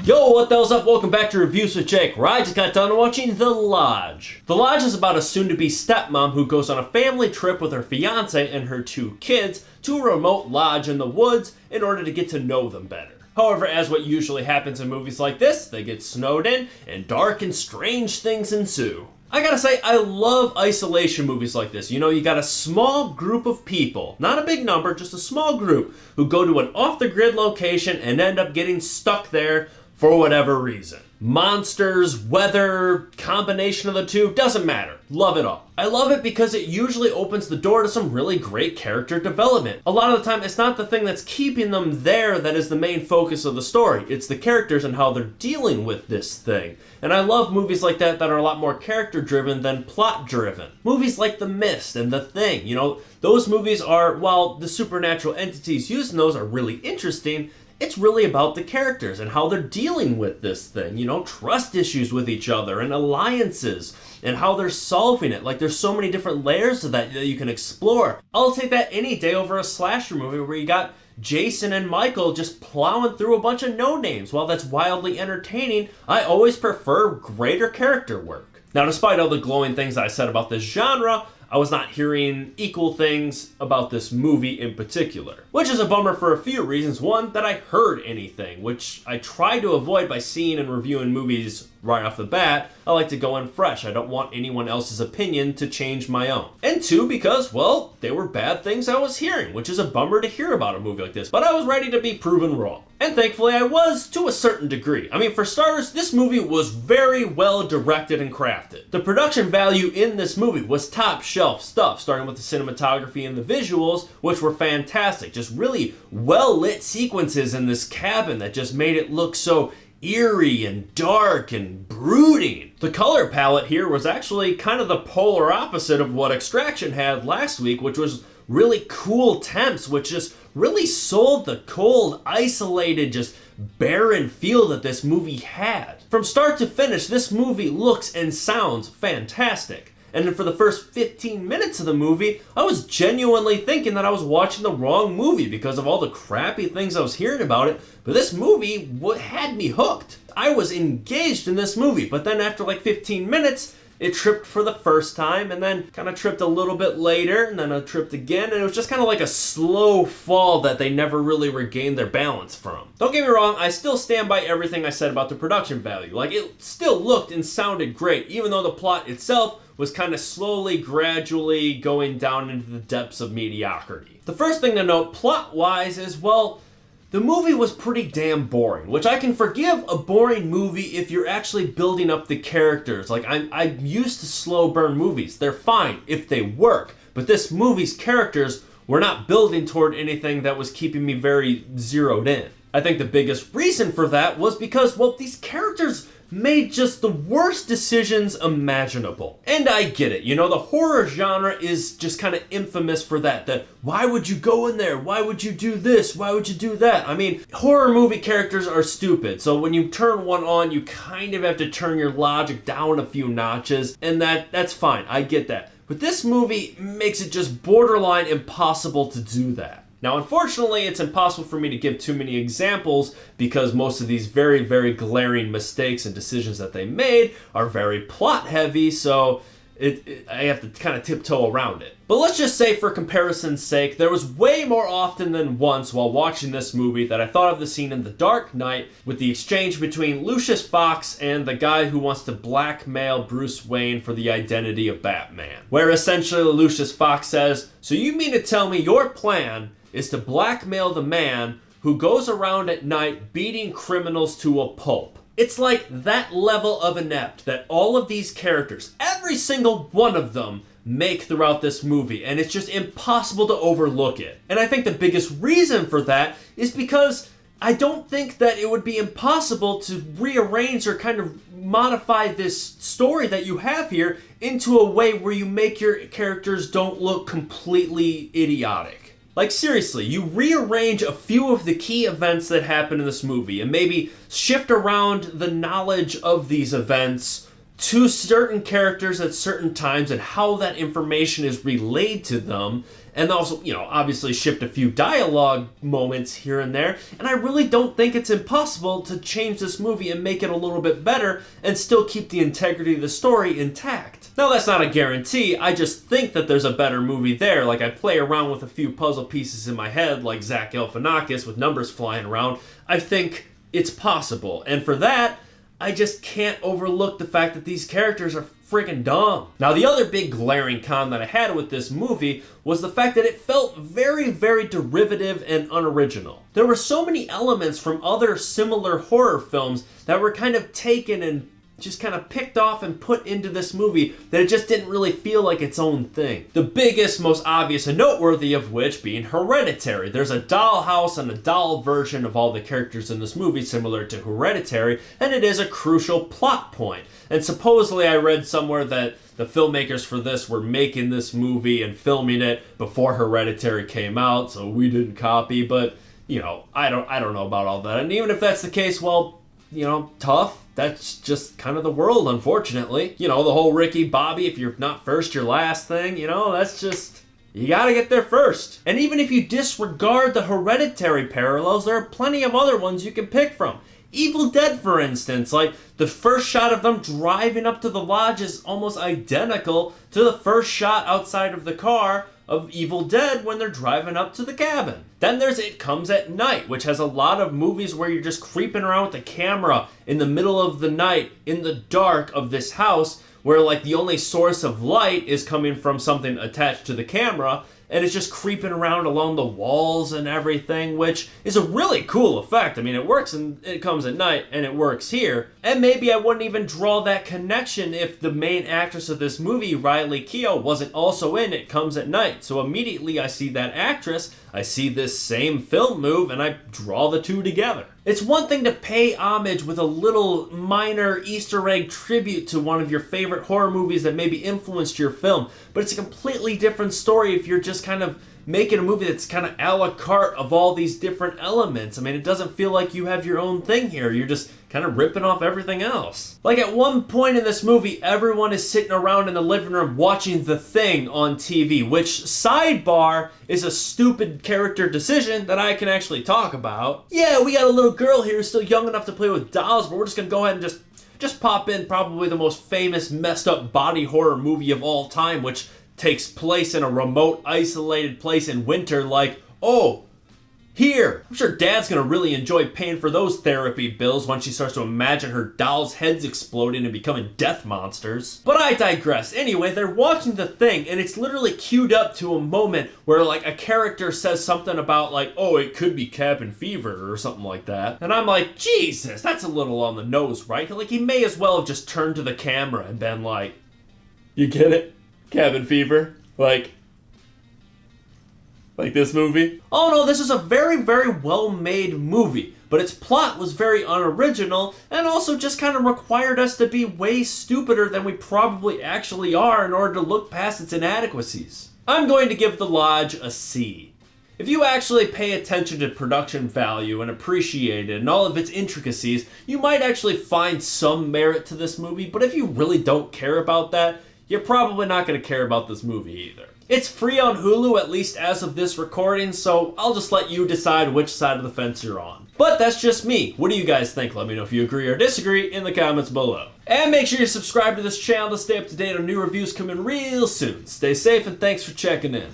Yo, what the hell's up? Welcome back to Reviews with Jake, where I just got done watching The Lodge. The Lodge is about a soon-to-be stepmom who goes on a family trip with her fiance and her 2 kids to a remote lodge in the woods in order to get to know them better. However, as what usually happens in movies like this, they get snowed in and dark and strange things ensue. I gotta say, I love isolation movies like this. You know, you got a small group of people, not a big number, just a small group, who go to an off-the-grid location and end up getting stuck there for whatever reason. Monsters, weather, combination of the two, doesn't matter. Love it all. I love it because it usually opens the door to some really great character development. A lot of the time, it's not the thing that's keeping them there that is the main focus of the story. It's the characters and how they're dealing with this thing. And I love movies like that that are a lot more character-driven than plot-driven. Movies like The Mist and The Thing, you know, those movies are, while the supernatural entities used in those are really interesting, it's really about the characters and how they're dealing with this thing, you know, trust issues with each other and alliances and how they're solving it. Like, there's so many different layers to that you can explore. I'll take that any day over a slasher movie where you got Jason and Michael just plowing through a bunch of no-names. While that's wildly entertaining, I always prefer greater character work. Now, despite all the glowing things I said about this genre, I was not hearing equal things about this movie in particular. Which is a bummer for a few reasons. One, that I heard anything, which I try to avoid by seeing and reviewing movies right off the bat. I like to go in fresh. I don't want anyone else's opinion to change my own. And 2, because, well, they were bad things I was hearing, which is a bummer to hear about a movie like this. But I was ready to be proven wrong. And thankfully I was, to a certain degree. I mean, for starters, this movie was very well directed and crafted. The production value in this movie was top shelf stuff, starting with the cinematography and the visuals, which were fantastic. Just really well lit sequences in this cabin that just made it look so eerie and dark and brooding. The color palette here was actually kind of the polar opposite of what Extraction had last week, which was really cool temps, which just really sold the cold, isolated, just barren feel that this movie had. From start to finish, this movie looks and sounds fantastic. And then for the first 15 minutes of the movie, I was genuinely thinking that I was watching the wrong movie because of all the crappy things I was hearing about it. But this movie had me hooked. I was engaged in this movie, but then after like 15 minutes, it tripped for the first time, and then kind of tripped a little bit later, and then it tripped again, and it was just kind of like a slow fall that they never really regained their balance from. Don't get me wrong, I still stand by everything I said about the production value. Like, it still looked and sounded great, even though the plot itself was kind of slowly, gradually going down into the depths of mediocrity. The first thing to note, plot-wise, is, well, the movie was pretty damn boring, which I can forgive a boring movie if you're actually building up the characters. Like, I'm used to slow burn movies. They're fine if they work, but this movie's characters were not building toward anything that was keeping me very zeroed in. I think the biggest reason for that was because, well, these characters made just the worst decisions imaginable. And I get it, you know, the horror genre is just kind of infamous for that why would you go in there? Why would you do this? Why would you do that? I mean, horror movie characters are stupid, so when you turn one on, you kind of have to turn your logic down a few notches, and that's fine, I get that. But this movie makes it just borderline impossible to do that. Now, unfortunately, it's impossible for me to give too many examples because most of these very, very glaring mistakes and decisions that they made are very plot heavy, so I have to kind of tiptoe around it. But let's just say, for comparison's sake, there was way more often than once while watching this movie that I thought of the scene in The Dark Knight with the exchange between Lucius Fox and the guy who wants to blackmail Bruce Wayne for the identity of Batman. Where essentially Lucius Fox says, "So you mean to tell me your plan is to blackmail the man who goes around at night beating criminals to a pulp?" It's like that level of inept that all of these characters, every single one of them, make throughout this movie, and it's just impossible to overlook it. And I think the biggest reason for that is because I don't think that it would be impossible to rearrange or kind of modify this story that you have here into a way where you make your characters don't look completely idiotic. Like, seriously, you rearrange a few of the key events that happen in this movie and maybe shift around the knowledge of these events to certain characters at certain times and how that information is relayed to them. And also, obviously shift a few dialogue moments here and there. And I really don't think it's impossible to change this movie and make it a little bit better and still keep the integrity of the story intact. Now, that's not a guarantee. I just think that there's a better movie there. Like, I play around with a few puzzle pieces in my head, like Zach Galifianakis with numbers flying around. I think it's possible. And for that, I just can't overlook the fact that these characters are freaking dumb. Now, the other big glaring con that I had with this movie was the fact that it felt very, very derivative and unoriginal. There were so many elements from other similar horror films that were kind of taken and just kind of picked off and put into this movie that it just didn't really feel like its own thing. The biggest, most obvious, and noteworthy of which being Hereditary. There's a dollhouse and a doll version of all the characters in this movie similar to Hereditary, and it is a crucial plot point. And supposedly I read somewhere that the filmmakers for this were making this movie and filming it before Hereditary came out, so we didn't copy, but, I don't know about all that. And even if that's the case, well, tough. That's just kind of the world, unfortunately. The whole Ricky Bobby, if you're not first, you're last thing, that's just, you gotta get there first. And even if you disregard the Hereditary parallels, there are plenty of other ones you can pick from. Evil Dead, for instance, like the first shot of them driving up to the lodge is almost identical to the first shot outside of the car of Evil Dead when they're driving up to the cabin. Then there's It Comes at Night, which has a lot of movies where you're just creeping around with the camera in the middle of the night in the dark of this house where like the only source of light is coming from something attached to the camera, and it's just creeping around along the walls and everything, which is a really cool effect. I mean, it works in It Comes at Night, and it works here. And maybe I wouldn't even draw that connection if the main actress of this movie, Riley Keough, wasn't also in It Comes at Night. So immediately I see that actress, I see this same film move, and I draw the two together. It's one thing to pay homage with a little minor Easter egg tribute to one of your favorite horror movies that maybe influenced your film, but it's a completely different story if you're just kind of making a movie that's kind of a la carte of all these different elements. I mean, it doesn't feel like you have your own thing here. You're just kind of ripping off everything else. Like at one point in this movie, everyone is sitting around in the living room watching The Thing on TV, which, sidebar, is a stupid character decision that I can actually talk about. Yeah, we got a little girl here who's still young enough to play with dolls, but we're just gonna go ahead and just pop in probably the most famous messed up body horror movie of all time, which takes place in a remote, isolated place in winter, like, oh, here. I'm sure Dad's gonna really enjoy paying for those therapy bills once she starts to imagine her dolls' heads exploding and becoming death monsters. But I digress. Anyway, they're watching The Thing, and it's literally queued up to a moment where, like, a character says something about, like, oh, it could be cabin fever or something like that. And I'm like, Jesus, that's a little on the nose, right? Like, he may as well have just turned to the camera and been like, you get it? Cabin fever? Like this movie? Oh no, this is a very, very well-made movie, but its plot was very unoriginal and also just kind of required us to be way stupider than we probably actually are in order to look past its inadequacies. I'm going to give The Lodge a C. If you actually pay attention to production value and appreciate it and all of its intricacies, you might actually find some merit to this movie, but if you really don't care about that, you're probably not going to care about this movie either. It's free on Hulu, at least as of this recording, so I'll just let you decide which side of the fence you're on. But that's just me. What do you guys think? Let me know if you agree or disagree in the comments below. And make sure you subscribe to this channel to stay up to date on new reviews coming real soon. Stay safe and thanks for checking in.